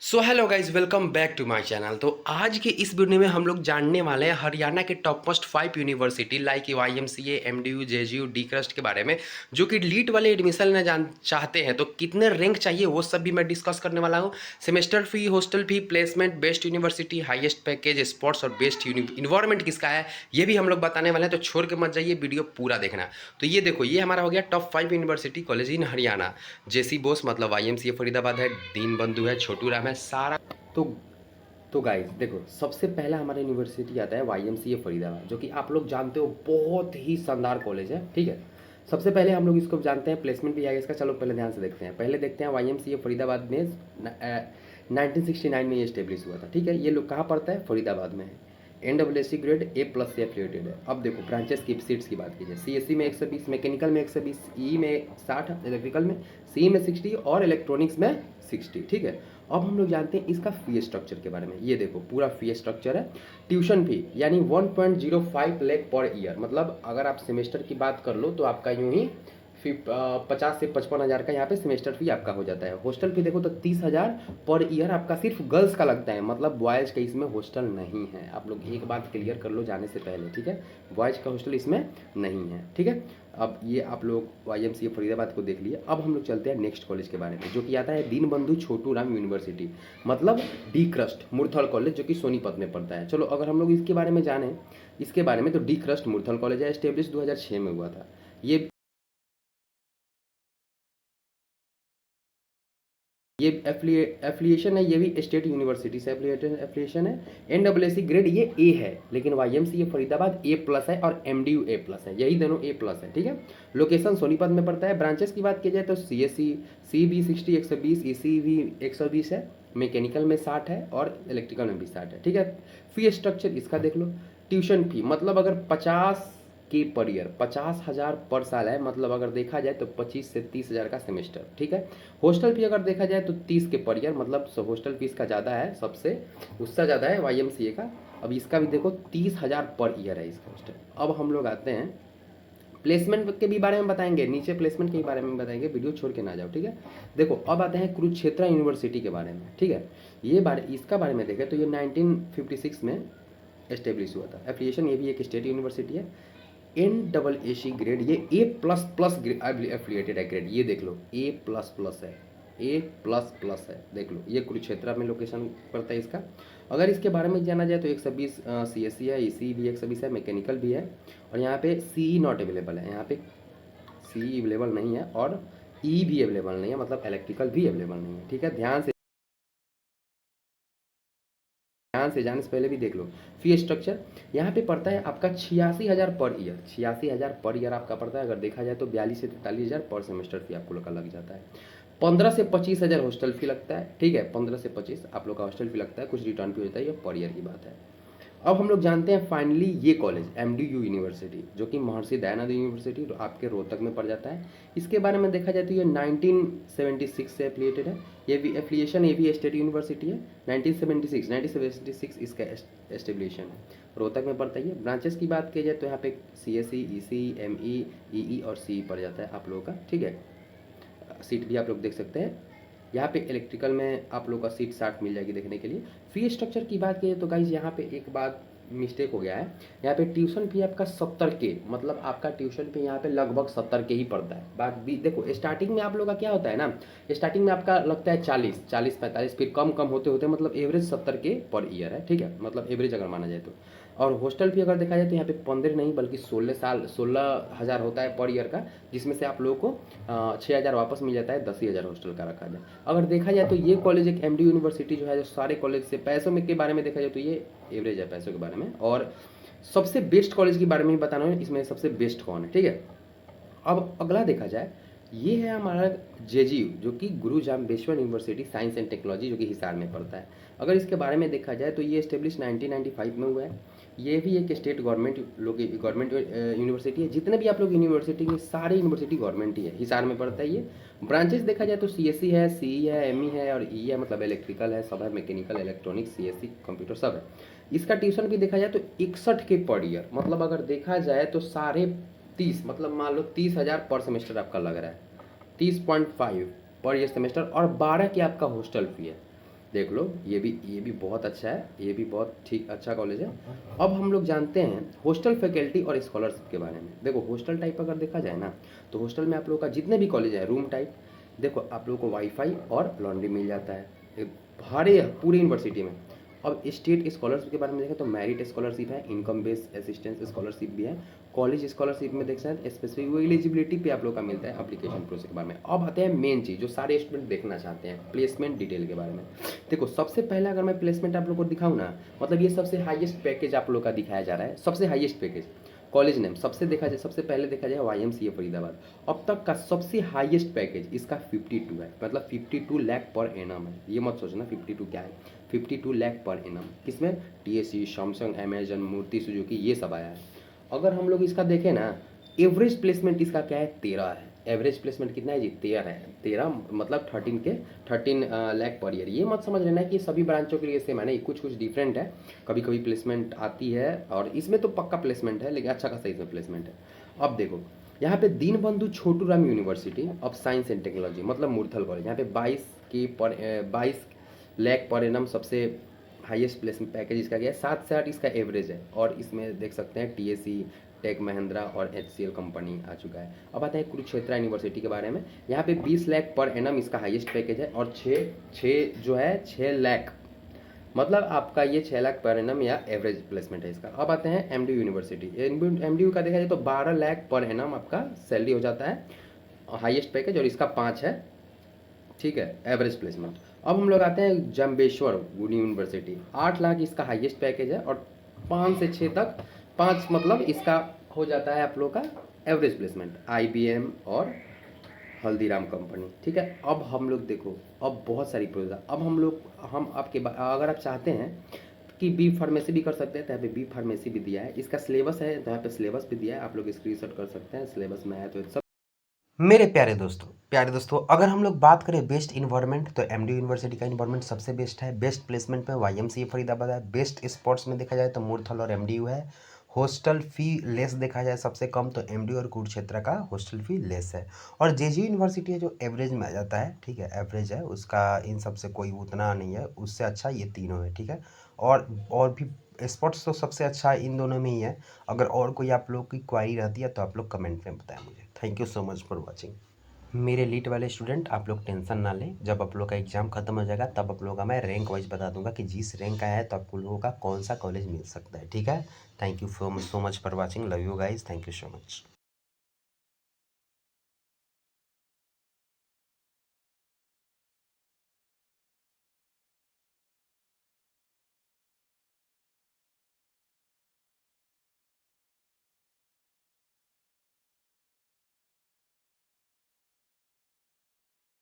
So hello guys, welcome back to my channel. तो आज के इस वीडियो में हम लोग जानने वाले हैं हरियाणा के top most 5 university like YMCA, MDU, JGU, D crust के बारे में, जो कि लीट वाले एडमिशन लेना जान चाहते हैं तो कितने रैंक चाहिए वो सब भी मैं डिस्कस करने वाला हूँ। Semester fee, hostel fee, placement, best university, highest package, sports और बेस्ट इन्वायरमेंट किसका है ये भी हम लोग बताने वाले हैं। तो छोड़ के मत जाइए, वीडियो पूरा देखना। तो ये देखो, ये हमारा हो गया top 5 university college in Haryana. J C Bose मतलब YMCA फरीदाबाद है, दीन बंधु है, छोटू राम है, सारा। तो तो गाइस देखो, सबसे पहला हमारा यूनिवर्सिटी आता है YMCA फरीदाबाद, जो कि आप लोग जानते हो बहुत ही शानदार कॉलेज है। ठीक है, सबसे पहले हम लोग इसको जानते हैं, प्लेसमेंट भी आएगा इसका। चलो पहले ध्यान से देखते हैं। पहले देखते हैं YMCA फरीदाबाद में 1969 में ये स्टेब्लिश हुआ था। ठीक है, ये लोग कहाँ पड़ता है? फरीदाबाद में है। NWC ग्रेड A+ से एफिलिएटेड है। अब देखो ब्रांचेस की सीट्स की बात कीजिए। CSE में 120, मैकेनिकल में 120, ई में 60, इलेक्ट्रिकल में, सी में 60 और इलेक्ट्रॉनिक्स में 60। ठीक है, अब हम लोग जानते हैं इसका फी स्ट्रक्चर के बारे में। ये देखो पूरा फी स्ट्रक्चर है। ट्यूशन फी यानी 1.05 लाख पर ईयर, मतलब अगर आप सेमेस्टर की बात कर लो तो आपका यूँ ही 50 से 55 हज़ार का यहाँ पे सेमेस्टर फी आपका हो जाता है। हॉस्टल फी देखो तो 30,000 पर ईयर आपका सिर्फ गर्ल्स का लगता है, मतलब बॉयज़ का इसमें हॉस्टल नहीं है। आप लोग एक बात क्लियर कर लो जाने से पहले, ठीक है? बॉयज़ का हॉस्टल इसमें नहीं है। ठीक है, अब ये आप लोग YMCA फरीदाबाद को देख लिए। अब हम लोग चलते हैं नेक्स्ट कॉलेज के बारे में, जो कि आता है दीन बंधु छोटू राम यूनिवर्सिटी, मतलब डी क्रस्ट मुरथल कॉलेज, जो कि सोनीपत में पड़ता है। चलो अगर हम लोग इसके बारे में जाने, इसके बारे में, तो डी क्रस्ट मुरथल कॉलेज है, एस्टेब्लिश 2006 में हुआ था। ये एफिलिएशन है, ये भी स्टेट यूनिवर्सिटी से एफिलिएशन है। NWC ग्रेड ये A है, लेकिन YMCA फरीदाबाद A+ है और MDU A+ है, यही दोनों A+ है। ठीक है, लोकेशन सोनीपत में पड़ता है। ब्रांचेस की बात की जाए तो CSE CB 60 120, EC भी 120 है, मैकेनिकल में 60 है और इलेक्ट्रिकल में भी 60 है। ठीक है, फी स्ट्रक्चर इसका देख लो। ट्यूशन फी मतलब अगर 50 के पर ईयर, 50,000 पर साल है, मतलब अगर देखा जाए तो 25 से 30,000 का सेमेस्टर। ठीक है, हॉस्टल फी अगर देखा जाए तो 30 के पर ईयर, मतलब हॉस्टल फीस का ज़्यादा है, सबसे उससे ज़्यादा है YMCA का। अब इसका भी देखो 30,000 पर ईयर है इसका हॉस्टल। अब हम लोग आते हैं प्लेसमेंट के भी बारे में बताएंगे, नीचे प्लेसमेंट के बारे में बताएंगे, वीडियो छोड़ के ना जाओ। ठीक है, देखो अब आते हैं कुरुक्षेत्र यूनिवर्सिटी के बारे में। ठीक है, ये बारे इसका बारे में देखें तो ये 1956 में एस्टेब्लिश हुआ था। एफिलिएशन, ये भी एक स्टेट यूनिवर्सिटी है। NAAC ग्रेड ये A++ एफिलिएटेड है ग्रेड, ये देख लो A++ है, A++ है, देख लो। ये कुरुक्षेत्र में लोकेशन पड़ता है इसका। अगर इसके बारे में जाना जाए तो 120 CSE है, EC भी 120 है, मैकेनिकल भी है, और यहाँ पे CE नॉट अवेलेबल है, यहाँ पे CE अवेलेबल नहीं है और E भी अवेलेबल नहीं है, मतलब इलेक्ट्रिकल भी अवेलेबल नहीं है। ठीक है, ध्यान से जाने से पहले भी देख लो। फी स्ट्रक्चर यहाँ पे पड़ता है आपका 86,000 पर ईयर, 86,000 पर ईयर आपका पड़ता है। अगर देखा जाए तो 42 से 43,000 पर सेमेस्टर फी आपको लोग का लग जाता है। 15 से 25,000 हॉस्टल फी लगता है। ठीक है, 15 से 25 आप लोग का हॉस्टल फी लगता है, कुछ रिटर्न भी होता है, ये पर ईयर की बात है। अब हम लोग जानते हैं फाइनली ये कॉलेज MDU यूनिवर्सिटी, जो कि महर्षि दयानंद यूनिवर्सिटी आपके रोहतक में पड़ जाता है। इसके बारे में देखा जाए तो ये 1976 से एफिलिएटेड है। ये भी एफिलिएशन, ये भी स्टेट यूनिवर्सिटी है। 1976 इसका एस्टेब्लिशन है, रोहतक में पड़ता है ये। ब्रांचेस की बात की जाए तो यहाँ पे CSE, EC, ME, EE और CE पड़ जाता है आप लोगों का। ठीक है, सीट भी आप लोग देख सकते हैं। यहाँ पे इलेक्ट्रिकल में आप लोग का सीट 60 मिल जाएगी देखने के लिए। फी स्ट्रक्चर की बात करें तो गाइज यहाँ पे एक बात मिस्टेक हो गया है। यहाँ पे ट्यूशन फी आपका 70 के, मतलब आपका ट्यूशन फी यहाँ पे लगभग 70 के ही पड़ता है। बात भी देखो, स्टार्टिंग में आप लोग का क्या होता है ना, स्टार्टिंग में आपका लगता है 40 45, फिर कम कम होते होते मतलब एवरेज 70 के पर ईयर है। ठीक है, मतलब एवरेज अगर माना जाए तो। और हॉस्टल फी अगर देखा जाए तो यहाँ पे 15 नहीं बल्कि 16,000 होता है पर ईयर का, जिसमें से आप लोगों को 6,000 वापस मिल जाता है, 10,000 हॉस्टल का रखा जाए। अगर देखा जाए तो ये कॉलेज एक MD यूनिवर्सिटी जो है, जो सारे कॉलेज से पैसों में के बारे में देखा जाए तो ये एवरेज है पैसों के बारे में। और सबसे बेस्ट कॉलेज के बारे में भी बताना है, इसमें सबसे बेस्ट कौन है। ठीक है, अब अगला देखा जाए, ये है हमारा JGU, जो कि गुरु Jambheshwar university science and technology, जो कि हिसार में पड़ता है। अगर इसके बारे में देखा जाए तो ये इस्टेब्लिश 1995 में हुआ है। ये भी एक स्टेट गवर्नमेंट यूनिवर्सिटी है। जितने भी आप लोग यूनिवर्सिटी के, सारे यूनिवर्सिटी गवर्नमेंट ही है, हिसार में पड़ता है ये। ब्रांचेस देखा जाए तो CSE है, CE है, ME है और E है, मतलब इलेक्ट्रिकल है, सब है, मैकेनिकल, इलेक्ट्रॉनिक्स, CSE, कंप्यूटर सब है। इसका ट्यूशन भी देखा जाए तो 61 के पर ईयर, मतलब अगर देखा जाए तो 30.5, मतलब मान लो 30,000 पर सेमेस्टर आपका लग रहा है, 30.5 पर ईयर सेमेस्टर, और 12 की आपका हॉस्टल फी है। देख लो, ये भी बहुत अच्छा है, ये भी बहुत ठीक अच्छा कॉलेज है। अब हम लोग जानते हैं हॉस्टल फैकल्टी और स्कॉलरशिप के बारे में। देखो हॉस्टल टाइप अगर देखा जाए ना, तो हॉस्टल में आप लोगों का जितने भी कॉलेज है रूम टाइप, देखो आप लोगों को वाईफाई और लॉन्ड्री मिल जाता है हरे पूरी यूनिवर्सिटी में। अब स्टेट स्कॉलरशिप के बारे में देखें तो मेरिट स्कॉलरशिप है, इनकम बेस्ड असिस्टेंस स्कॉलरशिप भी है। कॉलेज स्कॉलरशिप में देख सकते हैं स्पेसिफिक वो एलिजिबिलिटी पे आप लोग का मिलता है एप्लीकेशन प्रोसेस के बारे में। अब आते हैं मेन चीज़ जो सारे स्टूडेंट देखना चाहते हैं, प्लेसमेंट डिटेल के बारे में। देखो सबसे पहले अगर मैं प्लेसमेंट आप लोग को दिखाऊँ ना, मतलब ये सबसे हाईएस्ट पैकेज आप लोग का दिखाया जा रहा है, सबसे हाईएस्ट पैकेज। कॉलेज नेम सबसे देखा जाए, सबसे पहले देखा जाए YMCA फरीदाबाद, अब तक का सबसे हाईएस्ट पैकेज इसका 52 है, मतलब 52 लाख पर एनम है। ये मत सोचना 52 क्या है, 52 लाख पर एनम। किसमें? TSC, सैमसंग, अमेजन, मूर्ति सुजुकी, ये सब आया है। अगर हम लोग इसका देखें ना, एवरेज प्लेसमेंट इसका क्या है? 13 है। एवरेज प्लेसमेंट कितना है जी? 13 है। 13 मतलब 13 लाख पर ईयर। ये मत समझ लेना कि सभी ब्रांचों के लिए सेम है, नहीं, कुछ कुछ डिफरेंट है। कभी कभी प्लेसमेंट आती है और इसमें तो पक्का प्लेसमेंट है, लेकिन अच्छा खासा इसमें प्लेसमेंट है। अब देखो यहाँ पे Deenbandhu Chhoturam university of science and technology, मतलब मुरथल कॉलेज, यहाँ पे 22 लाख पर एनम सबसे हाईएस्ट प्लेसमेंट पैकेज इसका गया है। 7 से 8 इसका एवरेज है। और इसमें देख सकते हैं TSC, टेक महिंद्रा और HCL कंपनी आ चुका है। अब आते हैं कुरुक्षेत्र यूनिवर्सिटी के बारे में। यहाँ पे 20 लाख पर एनम इसका हाईएस्ट पैकेज है। और 6 लाख, मतलब आपका ये 6 लाख पर एनम या एवरेज प्लेसमेंट है इसका। अब आते हैं MDU यूनिवर्सिटी। MDU का देखा जाए तो 12 लाख पर एनम आपका सैलरी हो जाता है, हाईएस्ट पैकेज, और इसका 5 है, ठीक है, एवरेज प्लेसमेंट। अब हम लोग आते हैं जम्बेश्वर यूनिवर्सिटी, 8 लाख इसका हाईएस्ट पैकेज है, और 5 से 6 तक, 5 मतलब इसका हो जाता है आप लोग का एवरेज प्लेसमेंट। IBM और हल्दीराम कंपनी, ठीक है। अब हम लोग देखो, अब बहुत सारी प्रोसेस, अब हम आपके अगर आप चाहते हैं कि बी फार्मेसी भी कर सकते हैं तो यहाँ पे बी फार्मेसी भी दिया है। इसका सिलेबस है तो यहाँ पे सिलेबस भी दिया है, आप लोग स्क्रीनशॉट कर सकते हैं, सिलेबस में है तो सब। मेरे प्यारे दोस्तों, अगर हम लोग बात करें बेस्ट इन्वायरमेंट, तो MDU यूनिवर्सिटी का इन्वायरमेंट सबसे बेस्ट है। बेस्ट प्लेसमेंट में YMCA फरीदाबाद है। बेस्ट स्पोर्ट्स में देखा जाए तो मुरथल और MDU है। हॉस्टल फ़ी लेस देखा जाए सबसे कम, तो MDU और कुरुक्षेत्र का हॉस्टल फ़ी लेस है। और JGU यूनिवर्सिटी है जो एवरेज में आ जाता है, ठीक है, एवरेज है उसका, इन सब से कोई उतना नहीं है, उससे अच्छा ये तीनों है, ठीक है। और भी स्पोर्ट्स तो सबसे अच्छा इन दोनों में ही है। अगर और कोई आप लोग की क्वारी रहती है तो आप लोग कमेंट में बताएं मुझे। Thank you so much for watching. मेरे लीट वाले स्टूडेंट, आप लोग टेंशन ना लें, जब आप लोग का एग्ज़ाम खत्म हो जाएगा तब आप लोगों का मैं रैंक वाइज बता दूंगा कि जिस रैंक आया है तो आप लोगों का कौन सा कॉलेज मिल सकता है, ठीक है। Thank you so much for watching, love you guys, thank you so much.